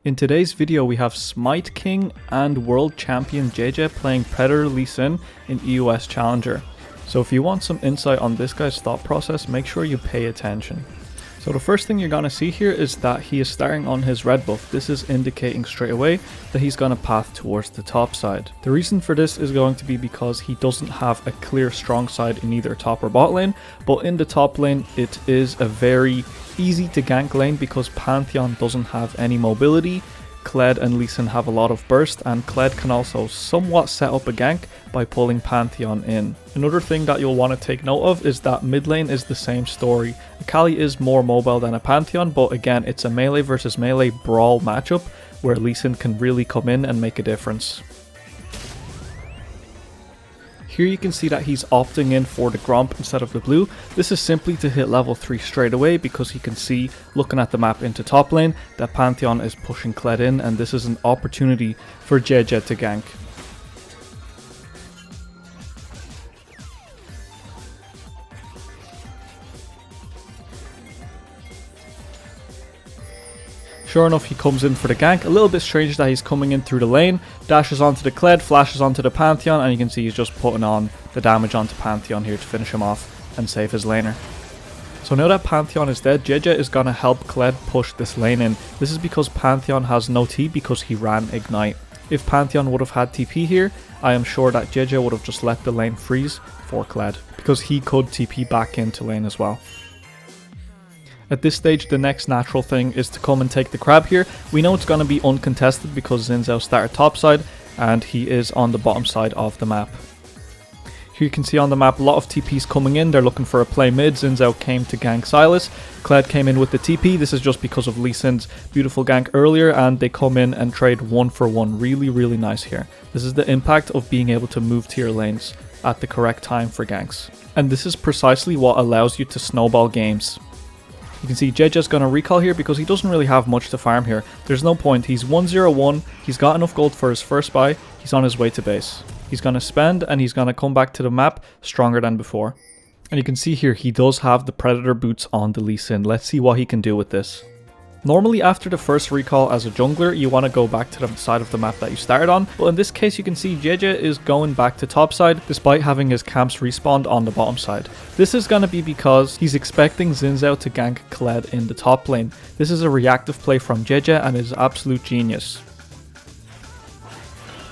In today's video we have Smite King and World Champion JieJie playing Predator Lee Sin in EUS Challenger. So if you want some insight on this guy's thought process, make sure you pay attention. So the first thing you're going to see here is that he is starting on his red buff. This is indicating straight away that he's going to path towards the top side. The reason for this is going to be because he doesn't have a clear strong side in either top or bot lane, but in the top lane it is a very easy to gank lane because Pantheon doesn't have any mobility. Kled and Lee Sin have a lot of burst, and Kled can also somewhat set up a gank by pulling Pantheon in. Another thing that you'll want to take note of is that mid lane is the same story. Akali is more mobile than a Pantheon, but again it's a melee versus melee brawl matchup where Lee Sin can really come in and make a difference. Here you can see that he's opting in for the Gromp instead of the blue. This is simply to hit level 3 straight away because he can see, looking at the map into top lane, that Pantheon is pushing Kled in, and this is an opportunity for JieJie to gank. Sure enough, he comes in for the gank. A little bit strange that he's coming in through the lane, dashes onto the Kled, flashes onto the Pantheon, and you can see he's just putting on the damage onto Pantheon here to finish him off and save his laner. So now that Pantheon is dead, JieJie is going to help Kled push this lane in. This is because Pantheon has no T because he ran Ignite. If Pantheon would have had TP here, I am sure that JieJie would have just let the lane freeze for Kled because he could TP back into lane as well. At this stage, the next natural thing is to come and take the crab here. We know it's going to be uncontested because Xin Zhao started topside and he is on the bottom side of the map. Here you can see on the map a lot of TPs coming in. They're looking for a play mid. Xin Zhao came to gank Sylas. Kled came in with the TP. This is just because of Lee Sin's beautiful gank earlier, and they come in and trade 1-for-1. Really nice here. This is the impact of being able to move to your lanes at the correct time for ganks. And this is precisely what allows you to snowball games. You can see JieJie's going to recall here because he doesn't really have much to farm here. There's no point. He's 1-0-1. He's got enough gold for his first buy. He's on his way to base. He's going to spend and he's going to come back to the map stronger than before. And you can see here he does have the Predator boots on the Lee Sin. Let's see what he can do with this. Normally after the first recall as a jungler, you want to go back to the side of the map that you started on, but in this case you can see JieJie is going back to top side despite having his camps respawned on the bottom side. This is going to be because he's expecting Xin Zhao to gank Kled in the top lane. This is a reactive play from JieJie and is absolute genius.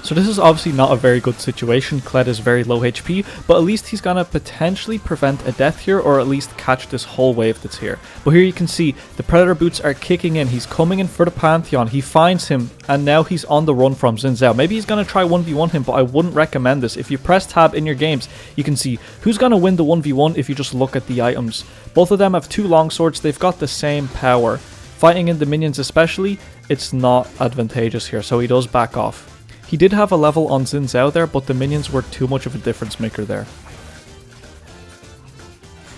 So this is obviously not a very good situation. Kled is very low HP, but at least he's gonna potentially prevent a death here, or at least catch this whole wave that's here. But here you can see the Predator boots are kicking in. He's coming in for the Pantheon. He finds him, and now he's on the run from Xin Zhao. Maybe he's gonna try 1v1 him, but I wouldn't recommend this. If you press tab in your games, you can see who's gonna win the 1v1 if you just look at the items. Both of them have 2 longswords. They've got the same power. Fighting in the minions especially, it's not advantageous here, so he does back off. He did have a level on Xin Zhao there, but the minions were too much of a difference maker there.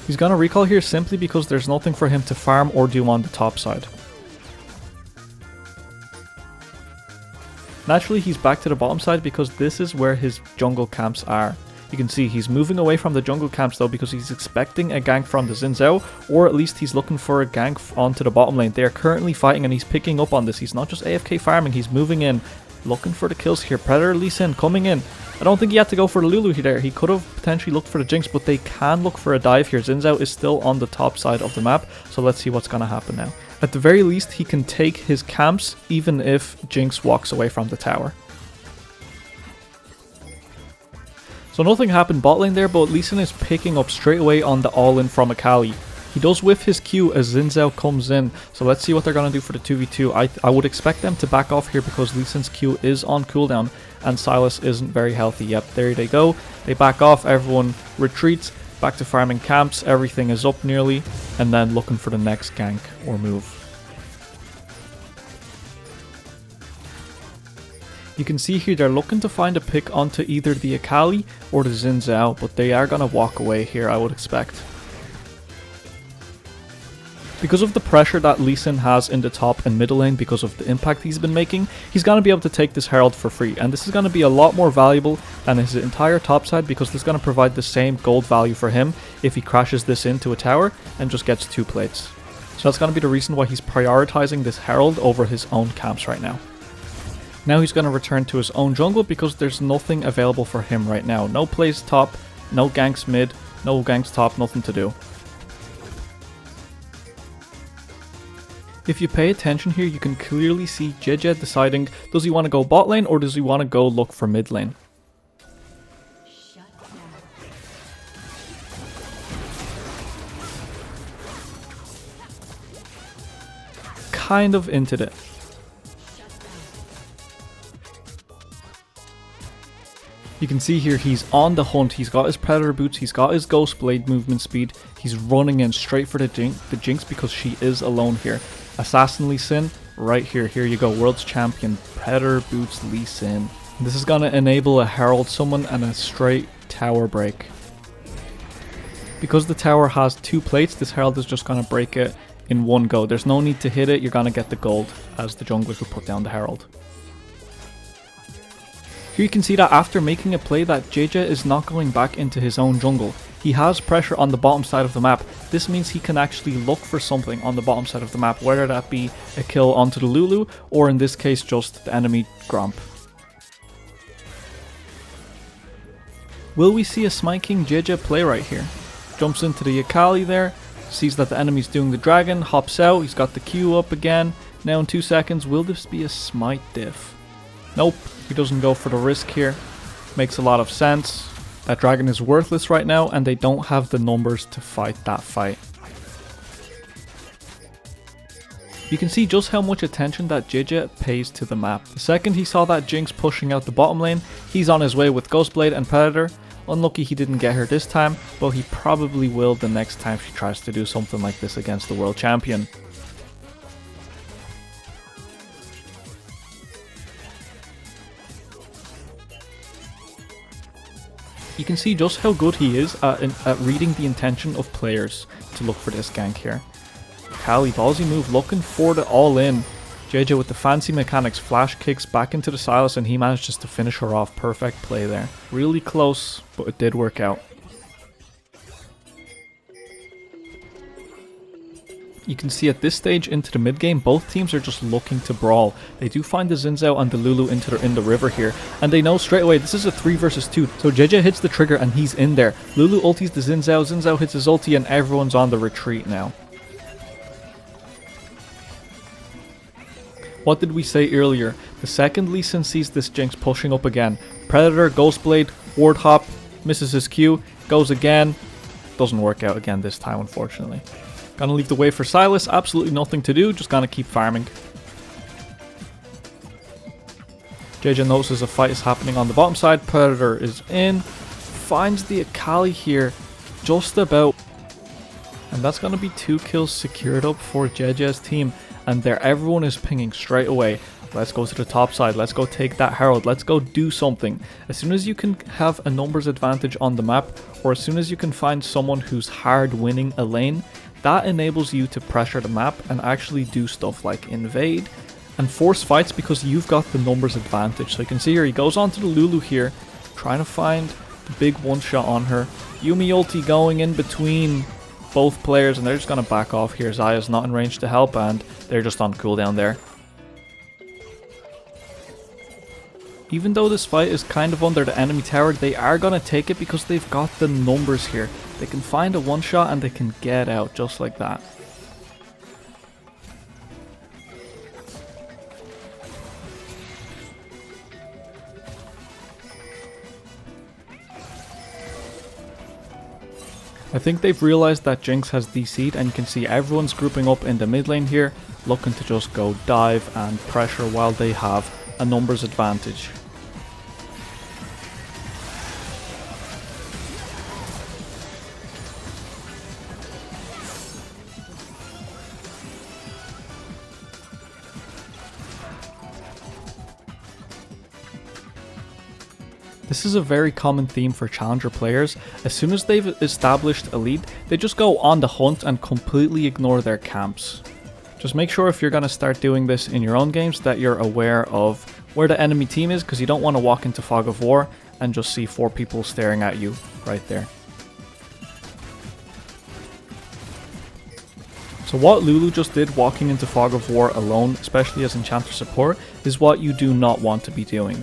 He's gonna recall here simply because there's nothing for him to farm or do on the top side. Naturally, he's back to the bottom side because this is where his jungle camps are. You can see he's moving away from the jungle camps though because he's expecting a gank from the Xin Zhao, or at least he's looking for a gank onto the bottom lane. They are currently fighting and he's picking up on this. He's not just AFK farming, he's moving in. Looking for the kills here. Predator Lee Sin coming in. I don't think he had to go for the Lulu there. He could have potentially looked for the Jinx, but they can look for a dive here. Xin Zhao is still on the top side of the map, so let's see what's going to happen now. At the very least, he can take his camps even if Jinx walks away from the tower. So nothing happened bot lane there, but Lee Sin is picking up straight away on the all-in from Akali. He does whiff his Q as Xin Zhao comes in, so let's see what they're going to do for the 2v2. I would expect them to back off here because Lee Sin's Q is on cooldown and Sylas isn't very healthy. Yep, there they go. They back off, everyone retreats, back to farming camps, everything is up nearly, and then looking for the next gank or move. You can see here they're looking to find a pick onto either the Akali or the Xin Zhao, but they are going to walk away here, I would expect. Because of the pressure that Lee Sin has in the top and middle lane because of the impact he's been making, he's going to be able to take this Herald for free. And this is going to be a lot more valuable than his entire top side because this is going to provide the same gold value for him if he crashes this into a tower and just gets 2 plates. So that's going to be the reason why he's prioritizing this Herald over his own camps right now. Now he's going to return to his own jungle because there's nothing available for him right now. No plays top, no ganks mid, no ganks top, nothing to do. If you pay attention here, you can clearly see JieJie deciding, does he want to go bot lane or does he want to go look for mid lane? Kind of into it. You can see here he's on the hunt, he's got his Predator boots, he's got his Ghost Blade movement speed, he's running in straight for the Jinx because she is alone here. Assassin Lee Sin, right here, here you go, World's Champion, Predator boots Lee Sin. This is going to enable a Herald summon and a straight tower break. Because the tower has 2 plates, this Herald is just going to break it in one go. There's no need to hit it, you're going to get the gold as the junglers will put down the Herald. Here you can see that after making a play that JieJie is not going back into his own jungle. He has pressure on the bottom side of the map. This means he can actually look for something on the bottom side of the map, whether that be a kill onto the Lulu or in this case just the enemy Gromp. Will we see a Smite King JieJie play right here? Jumps into the Akali there, sees that the enemy's doing the dragon, hops out, he's got the Q up again. Now in 2 seconds, will this be a Smite diff? Nope, he doesn't go for the risk here. Makes a lot of sense. That dragon is worthless right now and they don't have the numbers to fight that fight. You can see just how much attention that JieJie pays to the map. The second he saw that Jinx pushing out the bottom lane, he's on his way with Ghostblade and Predator. Unlucky he didn't get her this time, but he probably will the next time she tries to do something like this against the world champion. You can see just how good he is at reading the intention of players to look for this gank here. Kali, ballsy move, looking for the all-in. JieJie with the fancy mechanics, flash kicks back into the Sylas and he manages to finish her off. Perfect play there. Really close, but it did work out. You can see at this stage into the mid game, both teams are just looking to brawl. They do find the Xin Zhao and the Lulu in the river here, and they know straight away this is a 3 versus 2. So JieJie hits the trigger and he's in there. Lulu ultis the Xin Zhao hits his ulti, and everyone's on the retreat now. What did we say earlier? The second Lee Sin sees this Jinx pushing up again. Predator, Ghostblade, Ward Hop, misses his Q, goes again. Doesn't work out again this time, unfortunately. Gonna leave the way for Sylas, absolutely nothing to do, just gonna keep farming. JieJie notices a fight is happening on the bottom side, Predator is in, finds the Akali here, just about. And that's gonna be 2 kills secured up for JieJie's team, and there everyone is pinging straight away. Let's go to the top side, let's go take that Herald, let's go do something. As soon as you can have a numbers advantage on the map, or as soon as you can find someone who's hard winning a lane, that enables you to pressure the map and actually do stuff like invade and force fights because you've got the numbers advantage. So you can see here he goes on to the Lulu here, trying to find the big one shot on her. Yuumi ulti going in between both players and they're just going to back off here. Xayah's not in range to help and they're just on cooldown there. Even though this fight is kind of under the enemy tower, they are going to take it because they've got the numbers here. They can find a one shot and they can get out just like that. I think they've realized that Jinx has DC'd and you can see everyone's grouping up in the mid lane here, looking to just go dive and pressure while they have a numbers advantage. This is a very common theme for challenger players. As soon as they've established a lead, they just go on the hunt and completely ignore their camps. Just make sure if you're going to start doing this in your own games that you're aware of where the enemy team is, because you don't want to walk into Fog of War and just see 4 people staring at you right there. So what Lulu just did walking into Fog of War alone, especially as Enchanter support, is what you do not want to be doing.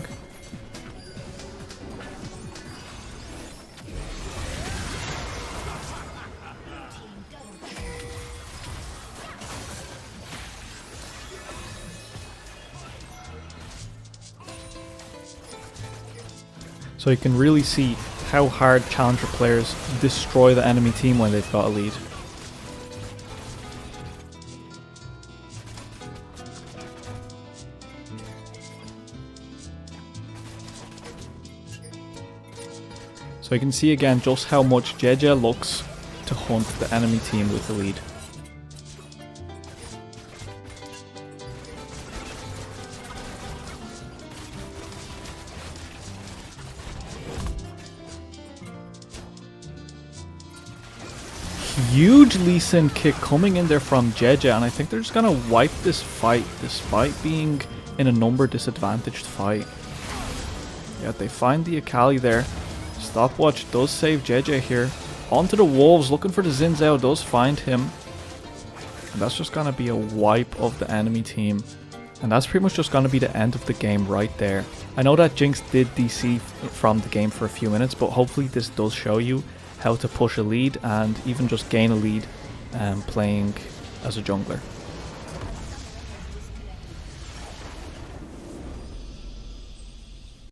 So you can really see how hard Challenger players destroy the enemy team when they've got a lead. So you can see again just how much JieJie looks to hunt the enemy team with the lead. Huge Lee Sin kick coming in there from JieJie, and I think they're just gonna wipe this fight despite being in a number disadvantaged fight. Yeah, they find the Akali there. Stopwatch does save JieJie here. Onto the Wolves, looking for the Xin Zhao, does find him. And that's just gonna be a wipe of the enemy team. And that's pretty much just gonna be the end of the game right there. I know that Jinx did DC from the game for a few minutes, but hopefully this does show you how to push a lead and even just gain a lead playing as a jungler.